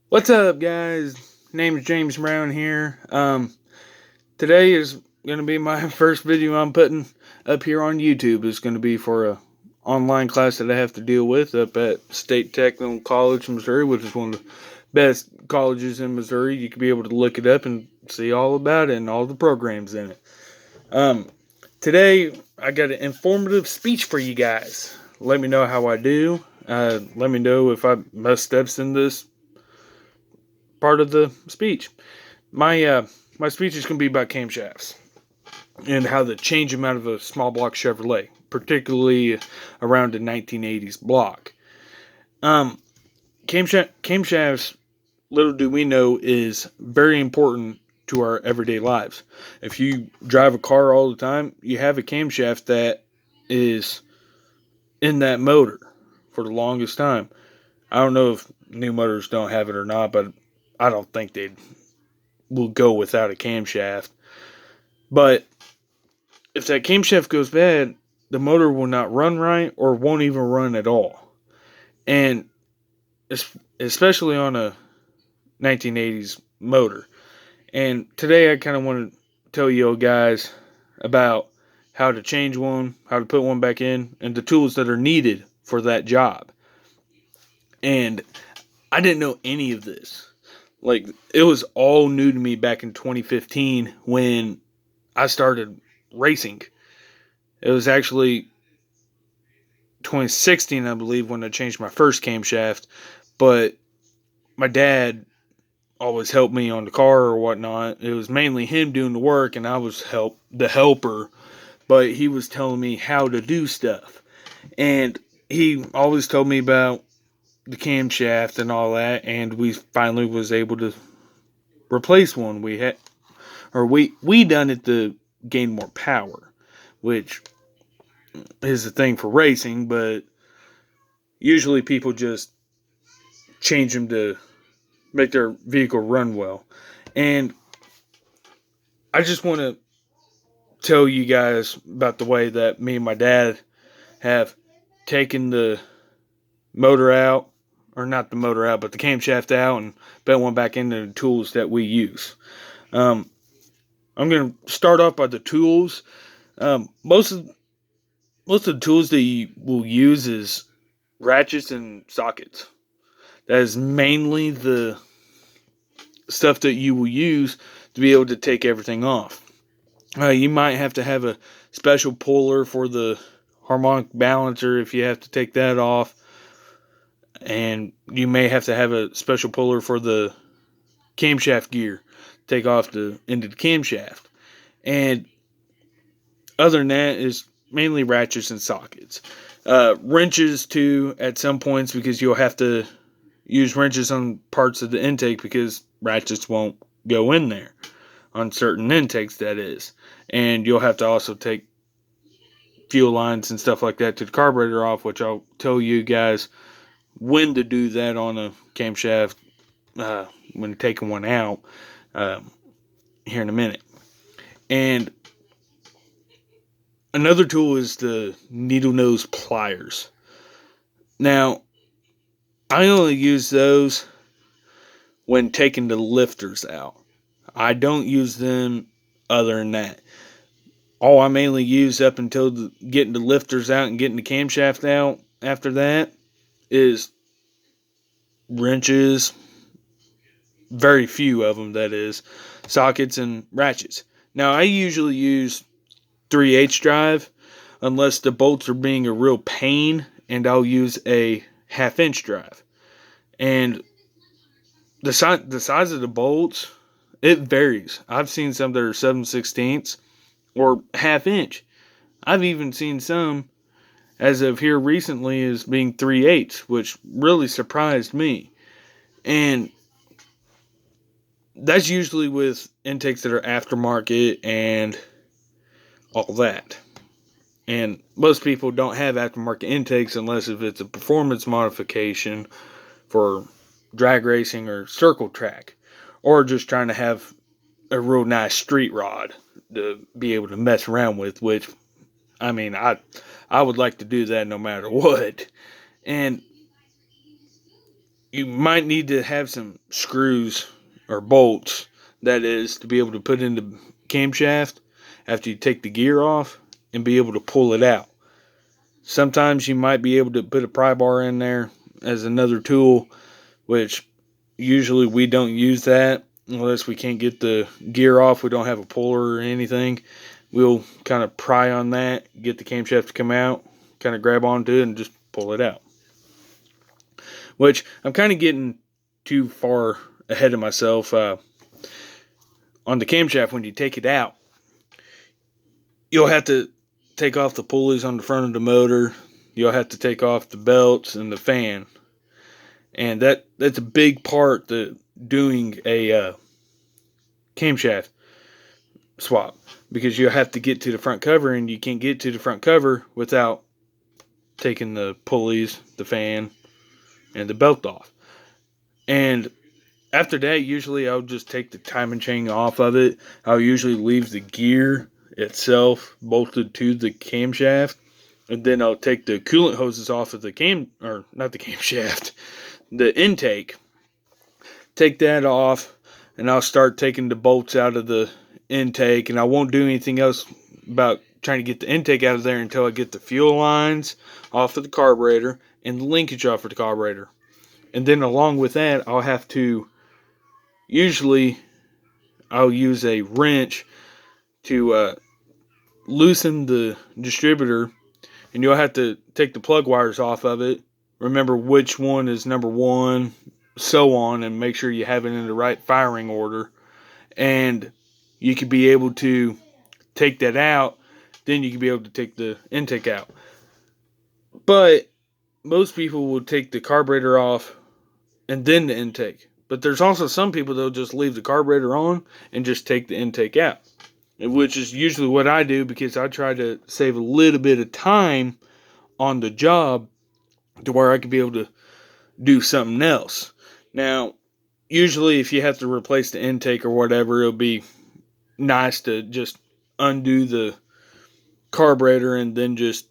What's up, guys? Name is James Brown here. Today is going to be my first video I'm putting up here on YouTube. It's going to be for a online class that I have to deal with up at State Technical College, Missouri, which is one of the best colleges in Missouri. You can be able to look it up and see all about it and all the programs in it. Um, Today I got an informative speech for you guys. Let me know how I do. Let me know if I mess steps in this part of the speech. My speech is going to be about camshafts and how to change them out of a small block Chevrolet, particularly around the 1980s block. Um, camshafts, little do we know, is very important to our everyday lives. If you drive a car all the time, you have a camshaft that is in that motor for the longest time. I don't know if new motors don't have it or not, but I don't think they will go without a camshaft. But if that camshaft goes bad, the motor will not run right or won't even run at all. And especially on a 1980s motor. And today I kind of want to tell you guys about how to change one, how to put one back in, and the tools that are needed for that job. And I didn't know any of this. Like, it was all new to me back in 2015 when I started racing. It was actually 2016, I believe, when I changed my first camshaft. But my dad always helped me on the car or whatnot. It was mainly him doing the work, and I was the helper. But he was telling me how to do stuff, and he always told me about the camshaft and all that. And we finally was able to replace one. We done it to gain more power, which is the thing for racing, but usually people just change them to make their vehicle run well. And I just want to tell you guys about the way that me and my dad have taken the motor out, or not the motor out, but the camshaft out, and put one back into the tools that we use. Um, I'm going to start off by the tools. Most of the tools that you will use is ratchets and sockets. That is mainly the stuff that you will use to be able to take everything off. You might have to have a special puller for the harmonic balancer if you have to take that off. And you may have to have a special puller for the camshaft gear, take off the end of the camshaft. And other than that is mainly ratchets and sockets. Wrenches too at some points, because you'll have to use wrenches on parts of the intake because ratchets won't go in there on certain intakes, that is. And you'll have to also take fuel lines and stuff like that to the carburetor off, which I'll tell you guys when to do that on a camshaft when taking one out uh, here in a minute. And another tool is the needle nose pliers. Now, I only use those when taking the lifters out. I don't use them other than that. All I mainly use up until getting the lifters out and getting the camshaft out after that is wrenches, very few of them, that is, sockets and ratchets. Now, I usually use 3/8 drive unless the bolts are being a real pain, and I'll use a 1/2 inch drive. And the size of the bolts, it varies. I've seen some that are 7/16 or 1/2 inch. I've even seen some, as of here recently, as being 3/8, which really surprised me. And that's usually with intakes that are aftermarket and all that. And most people don't have aftermarket intakes unless if it's a performance modification for drag racing or circle track, or just trying to have a real nice street rod to be able to mess around with, which, I mean, I would like to do that no matter what. And you might need to have some screws or bolts, that is, to be able to put in the camshaft after you take the gear off and be able to pull it out. Sometimes you might be able to put a pry bar in there as another tool, which usually we don't use that unless we can't get the gear off. We don't have a puller or anything. We'll kind of pry on that, get the camshaft to come out, kind of grab onto it and just pull it out. Which I'm kind of getting too far ahead of myself. On the camshaft, when you take it out, you'll have to take off the pulleys on the front of the motor. You'll have to take off the belts and the fan. And that's a big part to doing a camshaft swap, because you'll have to get to the front cover, and you can't get to the front cover without taking the pulleys, the fan, and the belt off. And after that, usually I'll just take the timing chain off of it. I'll usually leave the gear itself bolted to the camshaft, and then I'll take the coolant hoses off of the not the camshaft, the intake. Take that off, and I'll start taking the bolts out of the intake, and I won't do anything else about trying to get the intake out of there until I get the fuel lines off of the carburetor and the linkage off of the carburetor. And then along with that, I'll have to, usually I'll use a wrench to loosen the distributor, and you'll have to take the plug wires off of it, remember which one is number one, so on, and make sure you have it in the right firing order. And you could be able to take that out, then you can be able to take the intake out. But most people will take the carburetor off and then the intake. But there's also some people that'll just leave the carburetor on and just take the intake out, which is usually what I do, because I try to save a little bit of time on the job to where I can be able to do something else. Now, usually if you have to replace the intake or whatever, it'll be nice to just undo the carburetor and then just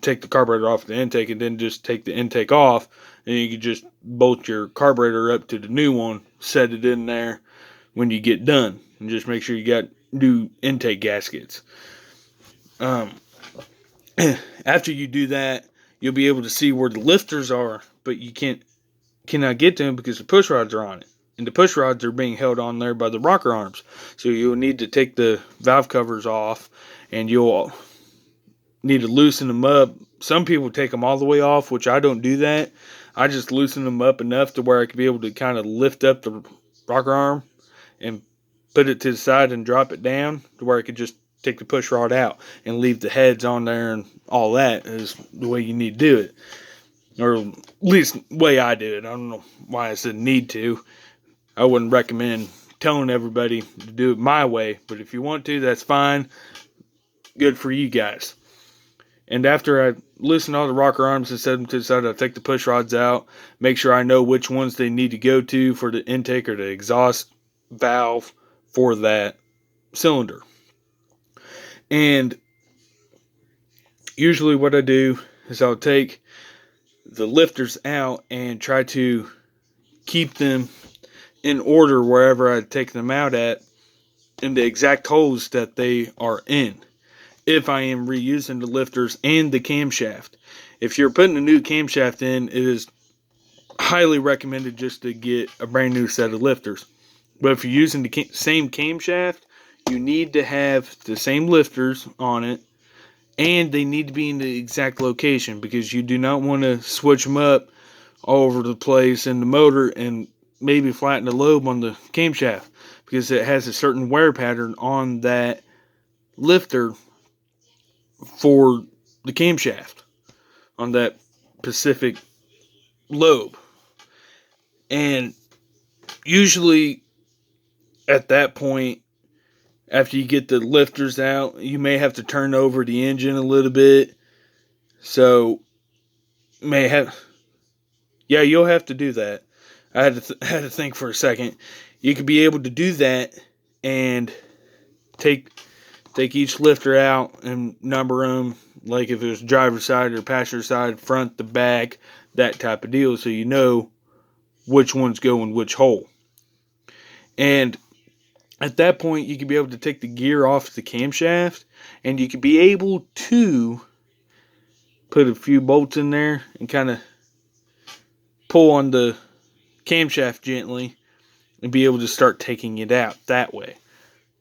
take the carburetor off the intake, and then just take the intake off, and you can just bolt your carburetor up to the new one, set it in there when you get done, and just make sure you got new intake gaskets. After you do that, you'll be able to see where the lifters are, but you cannot get to them because the push rods are on it, and the push rods are being held on there by the rocker arms. So you'll need to take the valve covers off, and you'll need to loosen them up. Some people take them all the way off, which I don't do that. I just loosen them up enough to where I can be able to kind of lift up the rocker arm and put it to the side and drop it down to where I could just take the push rod out and leave the heads on there, and all that is the way you need to do it. Or at least the way I do it. I don't know why I said need to. I wouldn't recommend telling everybody to do it my way, but if you want to, that's fine. Good for you guys. And after I loosen all the rocker arms and set them to the side, I take the push rods out, make sure I know which ones they need to go to for the intake or the exhaust valve for that cylinder. And usually what I do is I'll take the lifters out and try to keep them in order wherever I take them out at, in the exact holes that they are in, if I am reusing the lifters and the camshaft. If you're putting a new camshaft in, it is highly recommended just to get a brand new set of lifters. But if you're using the same camshaft, you need to have the same lifters on it, and they need to be in the exact location, because you do not want to switch them up all over the place in the motor and maybe flatten the lobe on the camshaft, because it has a certain wear pattern on that lifter for the camshaft on that specific lobe. And usually at that point, after you get the lifters out, you may have to turn over the engine a little bit. So you'll have to do that. I had to think for a second. You could be able to do that and take each lifter out and number them, like if it was driver's side or passenger side, front to back, that type of deal, so you know which ones go in which hole. And at that point, you could be able to take the gear off the camshaft, and you could be able to put a few bolts in there and kind of pull on the camshaft gently and be able to start taking it out that way.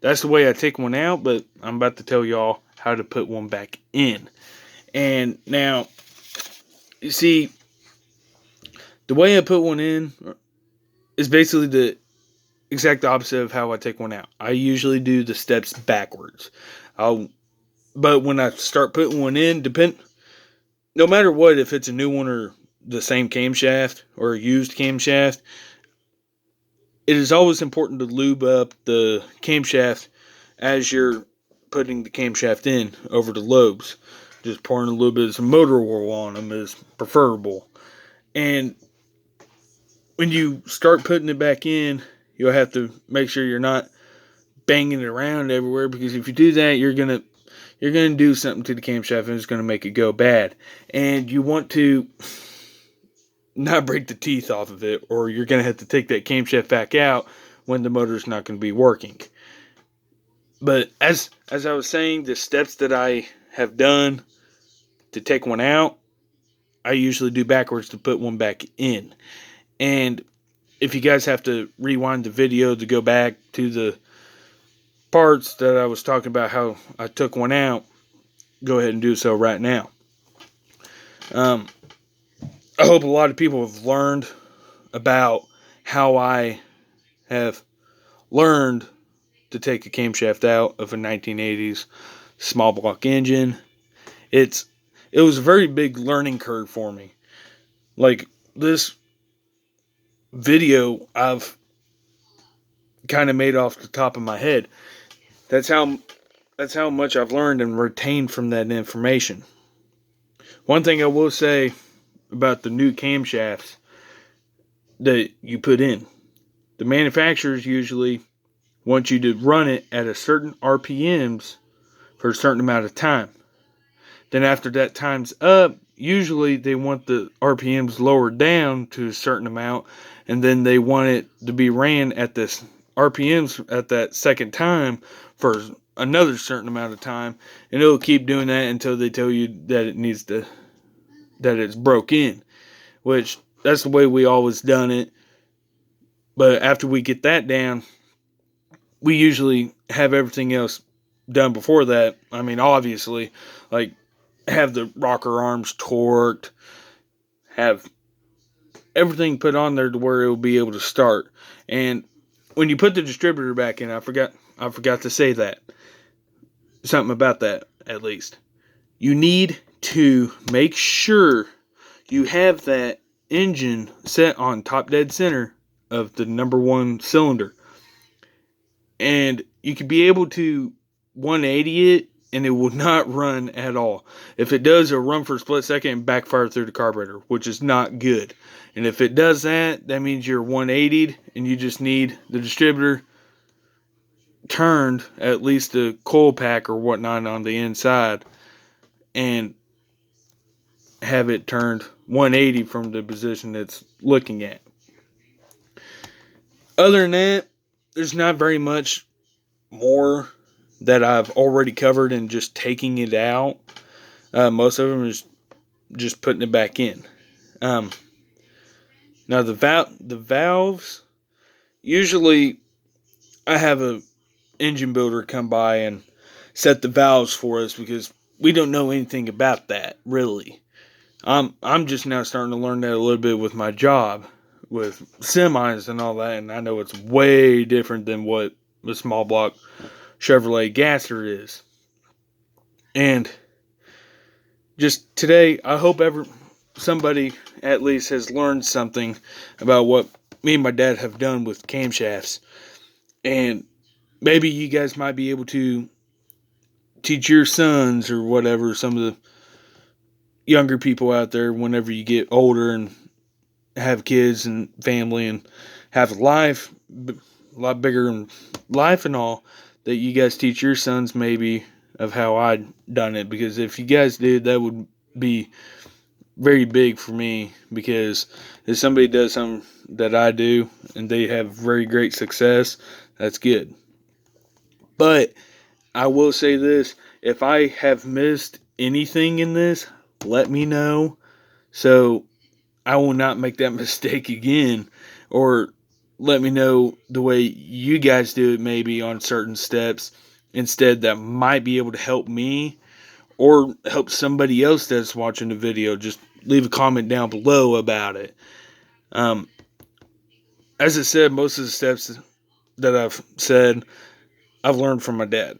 That's the way I take one out, but I'm about to tell y'all how to put one back in. And now, you see, the way I put one in is basically the exact opposite of how I take one out. I usually do the steps backwards. But when I start putting one in, no matter what, if it's a new one or the same camshaft or a used camshaft, it is always important to lube up the camshaft as you're putting the camshaft in over the lobes. Just pouring a little bit of some motor oil on them is preferable. And when you start putting it back in, you'll have to make sure you're not banging it around everywhere, because if you do that, you're gonna do something to the camshaft and it's gonna make it go bad. And you want to not break the teeth off of it, or you're gonna have to take that camshaft back out when the motor's not gonna be working. But as I was saying, the steps that I have done to take one out, I usually do backwards to put one back in. And if you guys have to rewind the video to go back to the parts that I was talking about how I took one out, go ahead and do so right now. I hope a lot of people have learned about how I have learned to take a camshaft out of a 1980s small block engine. It was a very big learning curve for me. Like, this video I've kind of made off the top of my head. That's how much I've learned and retained from that information. One thing I will say about the new camshafts that you put in, the manufacturers usually want you to run it at a certain RPMs for a certain amount of time. Then after that time's up, usually they want the RPMs lowered down to a certain amount, and then they want it to be ran at this RPMs at that second time for another certain amount of time, and it'll keep doing that until they tell you that it's broke in, which that's the way we always done it. But after we get that down, we usually have everything else done before that. I mean, obviously, like, have the rocker arms torqued, have everything put on there to where it will be able to start. And when you put the distributor back in, I forgot to say that. Something about that, at least. You need to make sure you have that engine set on top dead center of the number one cylinder. And you could be able to 180 it, and it will not run at all. If it does, it'll run for a split second and backfire through the carburetor, which is not good. And if it does that, that means you're 180'd, and you just need the distributor turned, at least the coil pack or whatnot on the inside, and have it turned 180 from the position it's looking at. Other than that, there's not very much more that I've already covered in just taking it out. Most of them is just putting it back in. Now the valves, usually I have a engine builder come by and set the valves for us, because we don't know anything about that, really. I'm just now starting to learn that a little bit with my job with semis and all that, and I know it's way different than what the small block Chevrolet gasser is. And just today, I hope somebody at least has learned something about what me and my dad have done with camshafts. And maybe you guys might be able to teach your sons or whatever, some of the younger people out there, whenever you get older and have kids and family and have life, a lot bigger in life and all, that you guys teach your sons maybe of how I done it. Because if you guys did, that would be very big for me, because if somebody does something that I do and they have very great success, that's good. But I will say this: if I have missed anything in this, let me know, so I will not make that mistake again. Or let me know the way you guys do it, maybe on certain steps instead, that might be able to help me or help somebody else that's watching the video. Just leave a comment down below about it. Um, as I said, most of the steps that I've said, I've learned from my dad.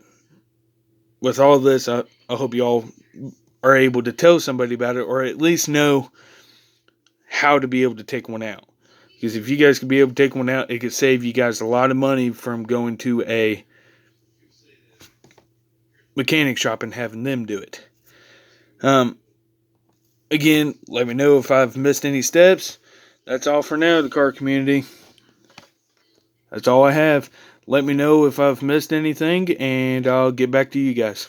With all this, I hope y'all are able to tell somebody about it, or at least know how to be able to take one out. Because if you guys could be able to take one out, it could save you guys a lot of money from going to a mechanic shop and having them do it. Again, let me know if I've missed any steps. That's all for now, the car community. That's all I have. Let me know if I've missed anything, and I'll get back to you guys.